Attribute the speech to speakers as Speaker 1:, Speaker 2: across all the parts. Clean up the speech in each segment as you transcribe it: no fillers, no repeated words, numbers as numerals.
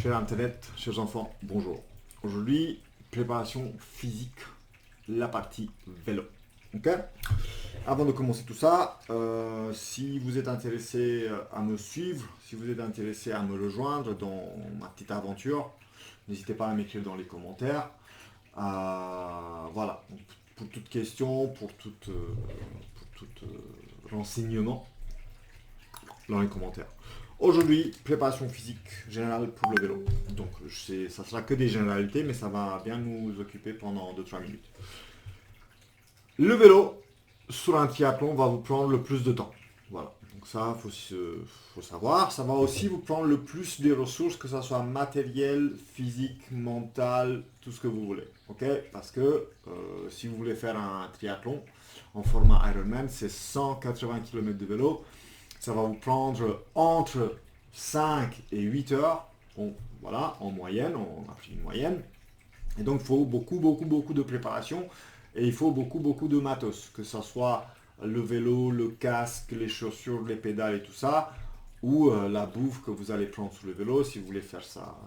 Speaker 1: Cher Internet, chers enfants, bonjour. Aujourd'hui, préparation physique, la partie vélo. Ok. Avant de commencer tout ça, si vous êtes intéressé à me suivre, si vous êtes intéressé à me rejoindre dans ma petite aventure, n'hésitez pas à m'écrire dans les commentaires. Voilà, donc, pour toute question, pour tout renseignement, dans les commentaires. Aujourd'hui, préparation physique générale pour le vélo. Donc, ça sera que des généralités, mais ça va bien nous occuper pendant 2-3 minutes. Le vélo, sur un triathlon, va vous prendre le plus de temps. Voilà. Donc ça, faut savoir. Ça va aussi vous prendre le plus des ressources, que ce soit matériel, physique, mental, tout ce que vous voulez. Ok. Parce que si vous voulez faire un triathlon en format Ironman, c'est 180 km de vélo. Ça va vous prendre entre 5 et 8 heures. Bon, voilà, en moyenne, on a pris une moyenne. Et donc, il faut beaucoup de préparation. Et il faut beaucoup de matos. Que ce soit le vélo, le casque, les chaussures, les pédales et tout ça. Ou la bouffe que vous allez prendre sur le vélo si vous voulez faire ça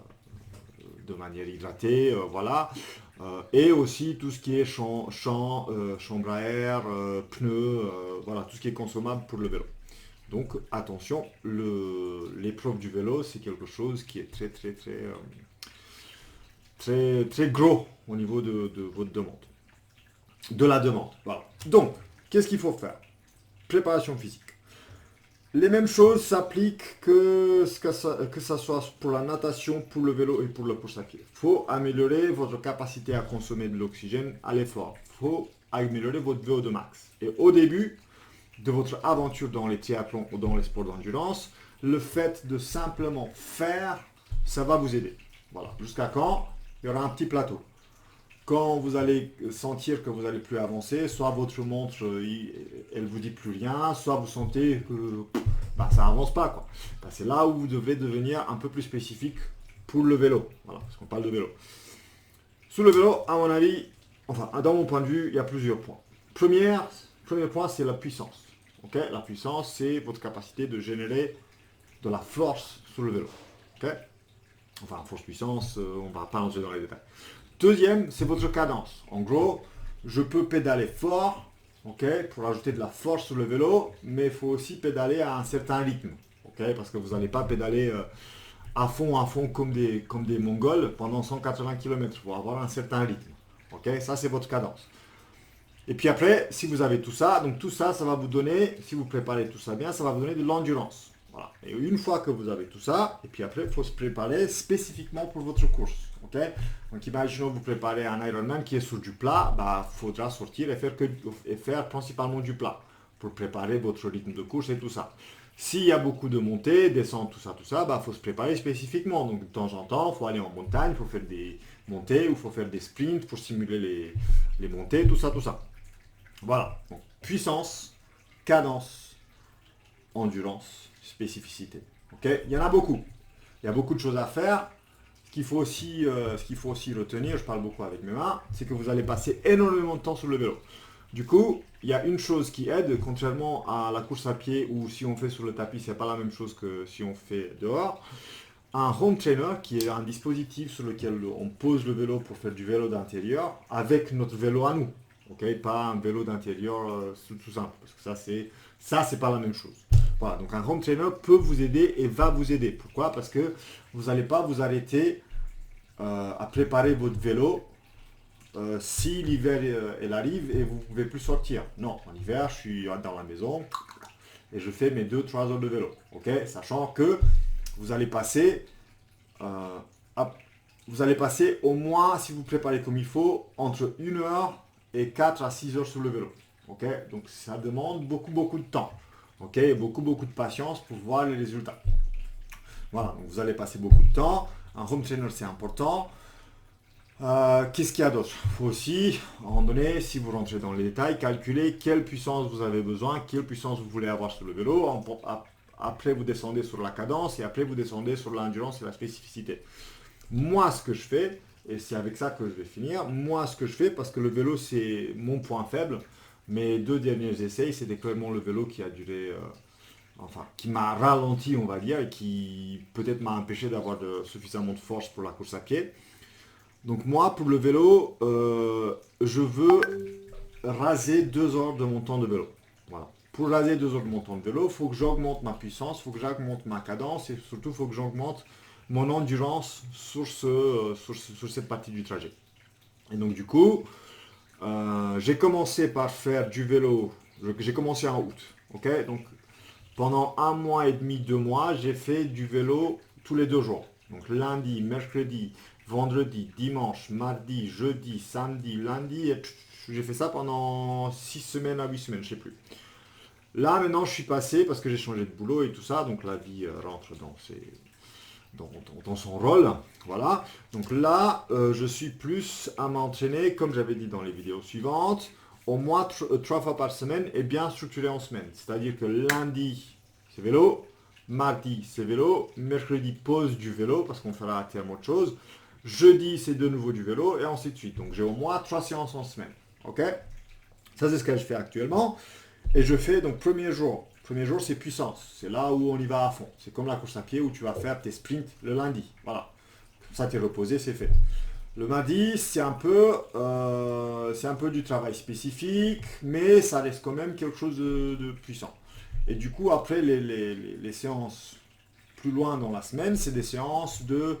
Speaker 1: de manière hydratée. Voilà. Et aussi tout ce qui est chambre à air, pneus, voilà, tout ce qui est consommable pour le vélo. Donc attention, l'épreuve du vélo, c'est quelque chose qui est très gros au niveau de votre demande. De la demande. Voilà. Donc, qu'est-ce qu'il faut faire? Préparation physique. Les mêmes choses s'appliquent que ça soit pour la natation, pour le vélo et pour le course à pied. Il faut améliorer votre capacité à consommer de l'oxygène à l'effort. Il faut améliorer votre VO2 max. Et au début de votre aventure dans les triathlons ou dans les sports d'endurance, le fait de simplement faire, ça va vous aider. Voilà. Jusqu'à quand? Il y aura un petit plateau. Quand vous allez sentir que vous n'allez plus avancer, soit votre montre, elle vous dit plus rien, soit vous sentez que ça avance pas, quoi. C'est là où vous devez devenir un peu plus spécifique pour le vélo. Voilà, parce qu'on parle de vélo. Sur le vélo, à mon avis, enfin, dans mon point de vue, il y a plusieurs points. Premier point, c'est la puissance. Okay, la puissance, c'est votre capacité de générer de la force sur le vélo. Okay, enfin, force-puissance, on ne va pas entrer dans les détails. Deuxième, c'est votre cadence. En gros, je peux pédaler fort, okay, pour ajouter de la force sur le vélo, mais il faut aussi pédaler à un certain rythme. Okay, parce que vous n'allez pas pédaler à fond comme des Mongols pendant 180 km. Il faut avoir un certain rythme. Okay, ça, c'est votre cadence. Et puis après, si vous avez tout ça, donc tout ça, ça va vous donner, si vous préparez tout ça bien, ça va vous donner de l'endurance. Voilà. Et une fois que vous avez tout ça, et puis après, il faut se préparer spécifiquement pour votre course. Okay, donc imaginons vous préparez un Ironman qui est sur du plat, faudra sortir et faire principalement du plat pour préparer votre rythme de course et tout ça. S'il y a beaucoup de montées, descentes, tout ça, faut se préparer spécifiquement. Donc de temps en temps, il faut aller en montagne, il faut faire des montées ou il faut faire des sprints pour simuler les montées, tout ça. Voilà, donc puissance, cadence, endurance, spécificité. Okay, il y en a beaucoup. Il y a beaucoup de choses à faire. Ce qu'il faut aussi retenir, je parle beaucoup avec mes mains, c'est que vous allez passer énormément de temps sur le vélo. Du coup, il y a une chose qui aide, contrairement à la course à pied où si on fait sur le tapis, c'est pas la même chose que si on fait dehors. Un home trainer qui est un dispositif sur lequel on pose le vélo pour faire du vélo d'intérieur avec notre vélo à nous. Okay, pas un vélo d'intérieur tout simple, parce que ça c'est pas la même chose. Voilà, donc un home trainer peut vous aider et va vous aider. Pourquoi? Parce que vous n'allez pas vous arrêter à préparer votre vélo si l'hiver elle arrive et vous ne pouvez plus sortir. Non, en hiver, je suis dans la maison et je fais mes 2-3 heures de vélo. Okay, sachant que vous allez passer au moins, si vous préparez comme il faut, entre 1 heure et 4 à 6 heures sur le vélo. Okay, donc ça demande beaucoup de temps. Okay, beaucoup de patience pour voir les résultats. Voilà, donc vous allez passer beaucoup de temps. Un home trainer, c'est important. Qu'est-ce qu'il y a d'autre? Il faut aussi, à un moment donné, si vous rentrez dans les détails, calculer quelle puissance vous avez besoin, quelle puissance vous voulez avoir sur le vélo. Après, vous descendez sur la cadence et après, vous descendez sur l'endurance et la spécificité. Moi, ce que je fais, et c'est avec ça que je vais finir, parce que le vélo, c'est mon point faible, mes 2 derniers essais, c'était clairement le vélo qui a duré enfin, qui m'a ralenti, on va dire, et qui peut-être m'a empêché d'avoir suffisamment de force pour la course à pied. Donc moi, pour le vélo, je veux raser 2 heures de mon temps de vélo. Voilà. Pour raser 2 heures de mon temps de vélo, il faut que j'augmente ma puissance, il faut que j'augmente ma cadence et surtout, il faut que j'augmente mon endurance sur cette partie du trajet. Et donc du coup, j'ai commencé par faire du vélo, j'ai commencé en août. Ok, donc pendant 1 mois et demi, 2 mois, j'ai fait du vélo tous les 2 jours. Donc lundi, mercredi, vendredi, dimanche, mardi, jeudi, samedi, lundi. Et j'ai fait ça pendant 6 semaines à 8 semaines, je sais plus. Là maintenant je suis passé, parce que j'ai changé de boulot et tout ça, donc la vie rentre dans son rôle. Voilà. Donc là, je suis plus à m'entraîner, comme j'avais dit dans les vidéos suivantes, au moins 3 fois par semaine et bien structuré en semaine. C'est-à-dire que lundi, c'est vélo, mardi, c'est vélo, mercredi, pause du vélo, parce qu'on fera à terme autre chose, jeudi, c'est de nouveau du vélo, et ainsi de suite. Donc j'ai au moins 3 séances en semaine. Ok? Ça, c'est ce que je fais actuellement. Et je fais donc premier jour, c'est puissance. C'est là où on y va à fond. C'est comme la course à pied où tu vas faire tes sprints le lundi. Voilà. Comme ça, tu es reposé, c'est fait. Le mardi, c'est un peu du travail spécifique, mais ça reste quand même quelque chose de puissant. Et du coup, après, les séances plus loin dans la semaine, c'est des séances de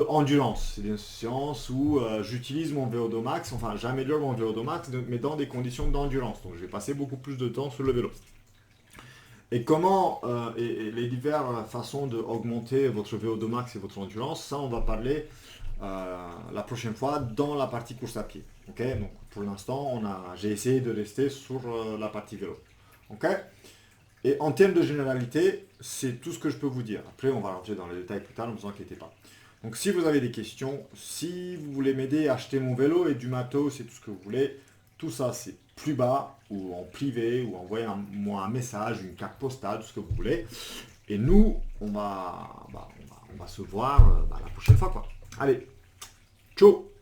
Speaker 1: endurance. C'est des séances où j'utilise mon VO2 max, enfin j'améliore mon VO2 max, mais dans des conditions d'endurance. Donc je vais passer beaucoup plus de temps sur le vélo. Et comment, et les diverses façons d'augmenter votre VO2 max et votre endurance, ça on va parler la prochaine fois dans la partie course à pied. Ok, donc pour l'instant, j'ai essayé de rester sur la partie vélo. Ok. Et en termes de généralité, c'est tout ce que je peux vous dire. Après, on va rentrer dans les détails plus tard, ne vous inquiétez pas. Donc si vous avez des questions, si vous voulez m'aider à acheter mon vélo et du matos, c'est tout ce que vous voulez, tout ça c'est plus bas, ou en privé, ou envoyez-moi un message, une carte postale, tout ce que vous voulez. Et nous, on va se voir la prochaine fois, quoi. Allez, ciao.